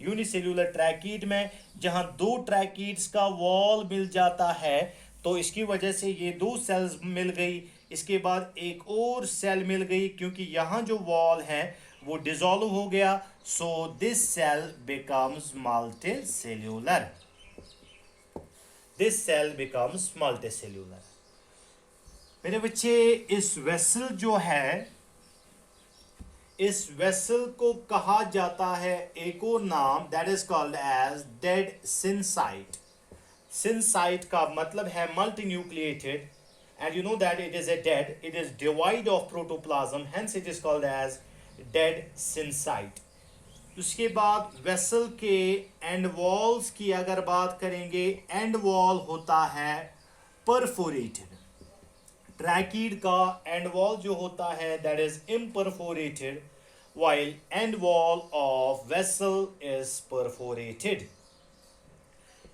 यूनिसेल्यूलर ट्रैकीड में जहां दो ट्रैकीड्स का वॉल मिल जाता है तो इसकी वजह से ये दो सेल्स मिल गई. इसके बाद एक और सेल मिल गई क्योंकि यहाँ जो वॉल है वो डिसॉल्व हो गया. So this cell becomes multicellular. मेरे बच्चे इस वेसल जो है, इस वेसल को कहा जाता है एक और नाम, that is called as dead syncyte. Syncyte का मतलब है multi nucleated and you know that it is a dead, it is devoid of protoplasm, hence it is called as dead syncyte. उसके बाद वेसल के एंड वॉल्स की अगर बात करेंगे, एंड वॉल होता है परफोरेटेड. ट्रैकीड का एंड वॉल जो होता है that is imperforated, while end wall of vessel is perforated.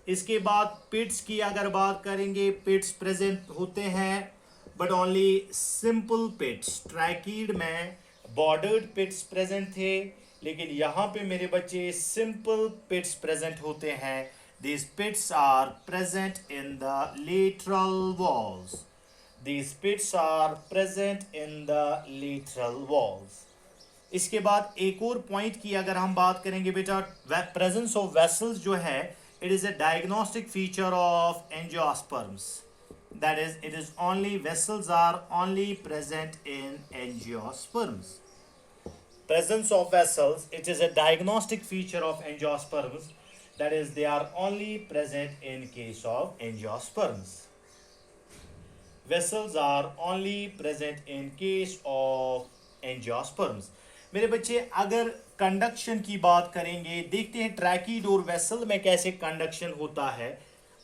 इसके बाद पिट्स की अगर बात करेंगे, पिट्स प्रेजेंट होते हैं बट ओनली सिंपल पिट्स. ट्रैकीड में बॉर्डर्ड पिट्स प्रेजेंट थे, लेकिन यहाँ पे मेरे बच्चे सिंपल पिट्स प्रेजेंट होते हैं. These pits are present in the lateral walls. These pits are present in the lateral walls. इसके बाद एक और पॉइंट की अगर हम बात करेंगे बेटा, प्रेजेंस ऑफ वेसल्स जो है it is a diagnostic feature of angiosperms. That is it is only vessels are only present in angiosperms. Presence of vessels, it is a diagnostic feature of angiosperms, that is they are only present in case of angiosperms. Vessels are only present in case of angiosperms. मेरे बच्चे अगर conduction की बात करेंगे, देखते हैं ट्रैकीड और vessel में कैसे कंडक्शन होता है.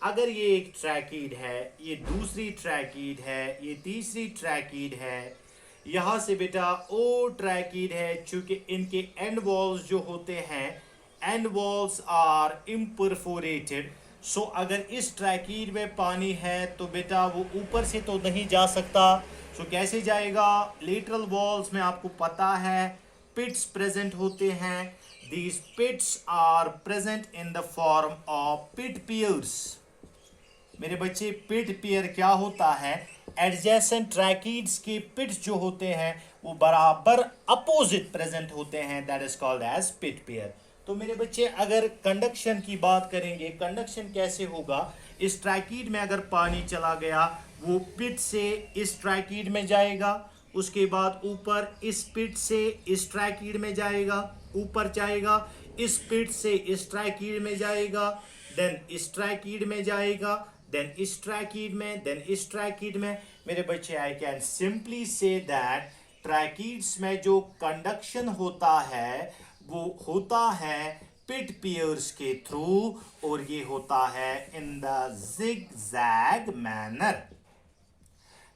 अगर ये एक ट्रैकीड है, ये दूसरी ट्रैकीड है, ये तीसरी ट्रैकीड है, यहाँ से बेटा ओ ट्रैकीड है. चूंकि इनके एंड वॉल्स जो होते हैं, एंड वॉल्स आर इम्परफोरेटेड, सो अगर इस ट्रैकीड में पानी है तो बेटा वो ऊपर से तो नहीं जा सकता. सो कैसे जाएगा? लेटरल वॉल्स में आपको पता है पिट्स प्रेजेंट होते हैं. These pits are present in the form of pit pairs. मेरे बच्चे पिट पियर क्या होता है? एडजेसेंट ट्रैकीड्स के पिट्स जो होते हैं वो बराबर अपोजिट प्रेजेंट होते हैं, दैट इज कॉल्ड एज पिट पियर. तो मेरे बच्चे अगर कंडक्शन की बात करेंगे, कंडक्शन कैसे होगा? इस ट्रैकीड में अगर पानी चला गया, वो पिट से इस ट्रैकीड में जाएगा, उसके बाद ऊपर इस पिट से इस ट्रैकीड में जाएगा, ऊपर जाएगा, इस पिट से इस ट्रैकीड में जाएगा, देन इस ट्रैकीड में जाएगा, देन इस ट्रैकीड में, देन इस ट्रैकीड में. मेरे बच्चे I can simply say that tracheids में जो कंडक्शन होता है वो होता है पिट पियर्स के थ्रू, और ये होता है in the zigzag manner.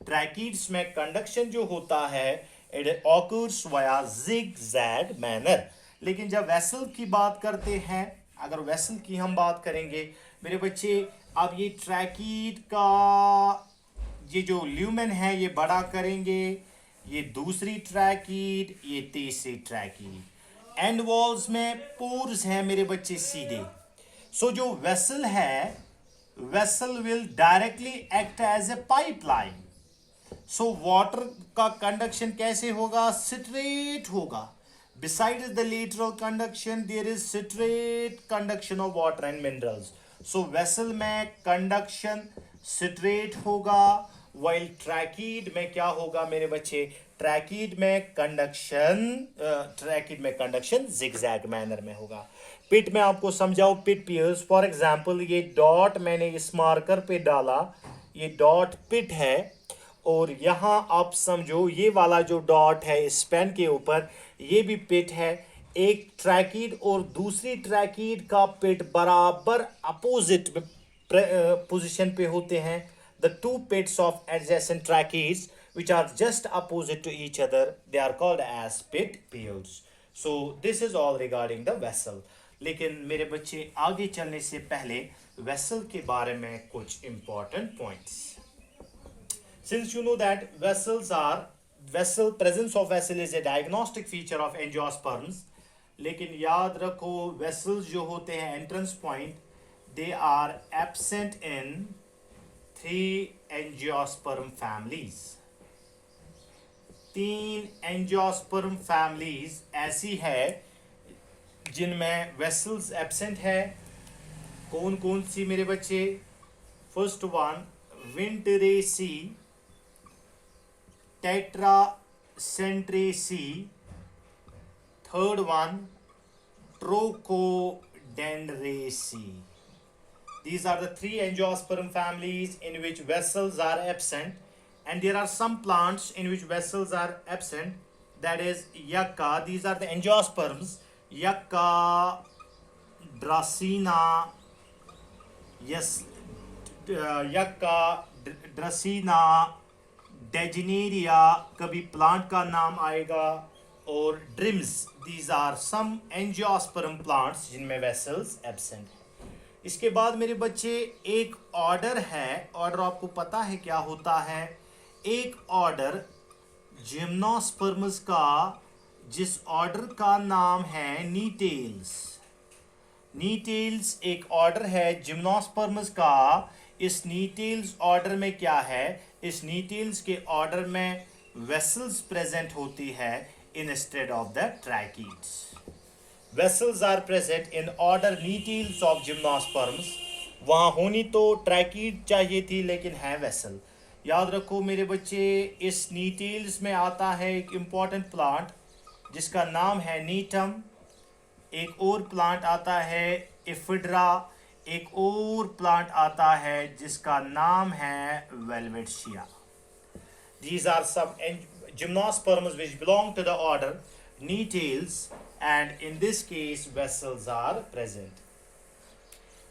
Tracheids में कंडक्शन जो होता है it occurs via zigzag manner. लेकिन जब वेसल की बात करते हैं, अगर वेसल की हम बात करेंगे मेरे बच्चे, अब ये ट्रैकीड का ये जो ल्यूमेन है ये बड़ा करेंगे, ये दूसरी ट्रैकीड, ये तीसरी ट्रैकीड. एंड वॉल्स में पोर्स हैं मेरे बच्चे सीधे. सो जो वेसल है, vessel will directly act as a pipeline. So water का कंडक्शन कैसे होगा? स्ट्रेट होगा. Besides the lateral conduction, there is straight conduction of water and minerals. So vessel में conduction straight होगा, while trachea में क्या होगा मेरे बच्चे? ट्रैकीड में कंडक्शन zigzag मैनर में होगा. पिट में आपको समझाओ, पिट पियर्स. फॉर एग्जांपल ये डॉट मैंने इस मार्कर पे डाला, ये डॉट पिट है, और यहाँ आप समझो ये वाला जो डॉट है इस पेन के ऊपर, ये भी पिट है. एक ट्रैकीड और दूसरी ट्रैकीड का पिट बराबर अपोजिट पोजीशन पे होते हैं. The two pits of adjacent tracheids which are just opposite to each other, they are called as pit piers. So this is all regarding the vessel. लेकिन मेरे बच्चे आगे चलने से पहले vessel के बारे में कुछ important points. Since you know that presence of vessel is a diagnostic feature of angiosperms, लेकिन याद रखो vessels जो होते हैं entrance point, they are absent in 3 angiosperm families. 3 angiosperm families ऐसी है जिनमें वेसल्स एब्सेंट है. कौन कौन सी मेरे बच्चे? First one Winteraceae, Tetracentraceae, third one Trochodendraceae. These are the 3 angiosperm families in which vessels are absent, and there are some plants in which vessels are absent, that is yucca. These are the angiosperms: yucca, Dracaena, yes, yucca, Dracaena, Degeneria, कभी plant का नाम आएगा, और Drimys. These are some angiosperm plants जिनमें vessels absent है. इसके बाद मेरे बच्चे एक ऑर्डर है. ऑर्डर आपको पता है क्या होता है? एक ऑर्डर जिम्नोस्पर्म्स का, जिस ऑर्डर का नाम है नीटेल्स. नीटेल्स एक ऑर्डर है जिम्नोस्पर्म्स का. इस नीटेल्स ऑर्डर में क्या है? इस नीटेल्स के ऑर्डर में वेसल्स प्रेजेंट होती है instead of the tracheids. Vessels are present in order Nettles of gymnosperms. वहाँ होनी तो ट्रैकीड चाहिए थी, लेकिन है वेसल. याद रखो मेरे बच्चे, इस नीटेल्स में आता है एक इम्पॉर्टेंट प्लांट जिसका नाम है नीटम. एक और प्लांट आता है इफिड्रा. एक और प्लांट आता है जिसका नाम है वेलवेटशिया. These are some gymnosperms which belong to the order Nettles, and in this case vessels are present.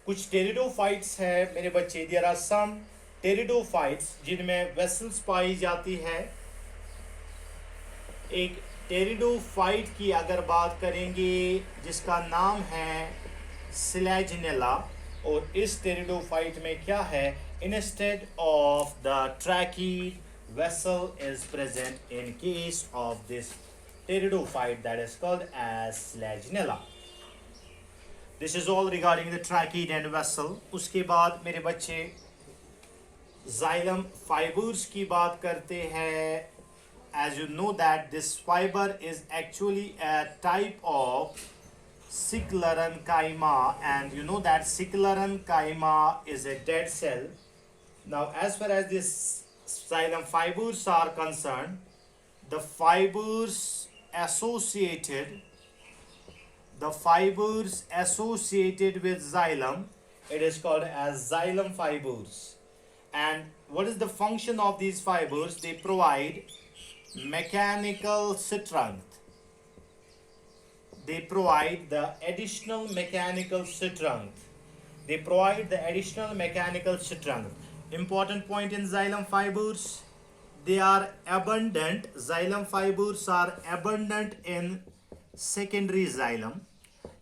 कुछ टेरिडोफाइट्स है मेरे बच्चे. देयर आर सम टेरिडोफाइट्स जिनमें वेसल्स पाई जाती है. एक टेरिडोफाइट की अगर बात करेंगे जिसका नाम है सिलेजिनेला, और इस टेरिडोफाइट में क्या है? Instead of the tracheid, vessel is present in case of this pteridophyte that is called as Selaginella. This is all regarding the trachea and vessel. उसके बाद मेरे बच्चे xylem fibers की बात करते हैं. As you know that this fiber is actually a type of sclerenchyma, and you know that sclerenchyma is a dead cell. Now as far as this xylem fibers are concerned, the fibers associated with xylem, it is called as xylem fibers. And what is the function of these fibers? They provide mechanical strength. They provide the additional mechanical strength. Important point in xylem fibers, they are abundant. Xylem fibers are abundant in secondary xylem.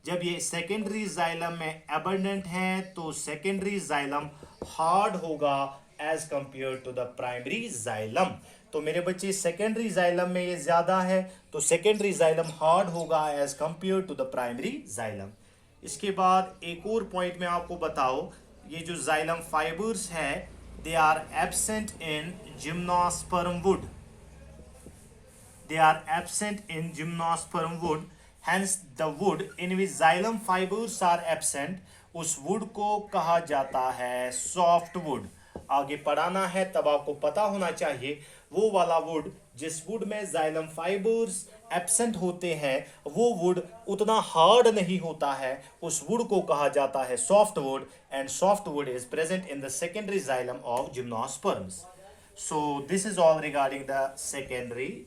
जब ये secondary xylem में abundant हैं तो secondary xylem hard होगा as compared to the primary xylem. तो मेरे बच्चे secondary xylem में ये ज़्यादा है तो secondary xylem hard होगा as compared to the primary xylem. इसके बाद एक और point मैं आपको बताऊँ, ये जो xylem fibers है they are absent in gymnosperm wood. Hence the wood in which xylem fibers are absent, उस wood को कहा जाता है soft wood. आगे पढ़ाना है तब आपको पता होना चाहिए वो वाला wood जिस wood में xylem fibers एब्सेंट होते हैं वो वुड उतना हार्ड नहीं होता है, उस वुड को कहा जाता है soft wood. And soft wood is present in the secondary xylem of gymnosperms. So this is all regarding the secondary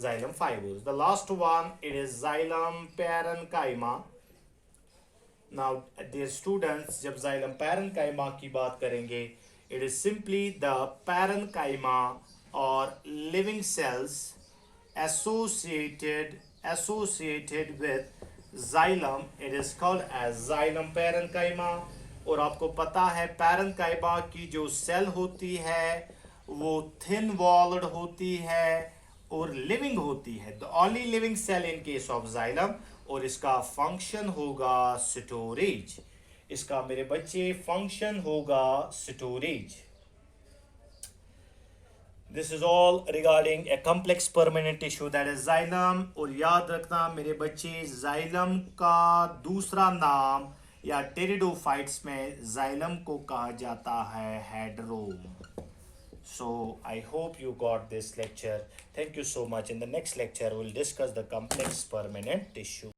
xylem fibers. The last one, it is xylem parenchyma. Now dear students, जब xylem parenchyma की बात करेंगे, it is simply the parenchyma or living cells associated with xylem. It is called as xylem parenchyma. और आपको पता है parenchyma की जो सेल होती है वो थिन वॉल्ड होती है और लिविंग होती है. The only living cell in case of xylem. और इसका फंक्शन होगा स्टोरेज. इसका मेरे बच्चे फंक्शन होगा storage. This is all regarding a complex permanent tissue that is xylem. और याद रखना मेरे बच्चे, xylem का दूसरा नाम या टेरिडोफाइट्स में xylem को कहा जाता है हेडरोम. So I hope you got this lecture. Thank you so much. In the next lecture, we'll discuss the complex permanent tissue.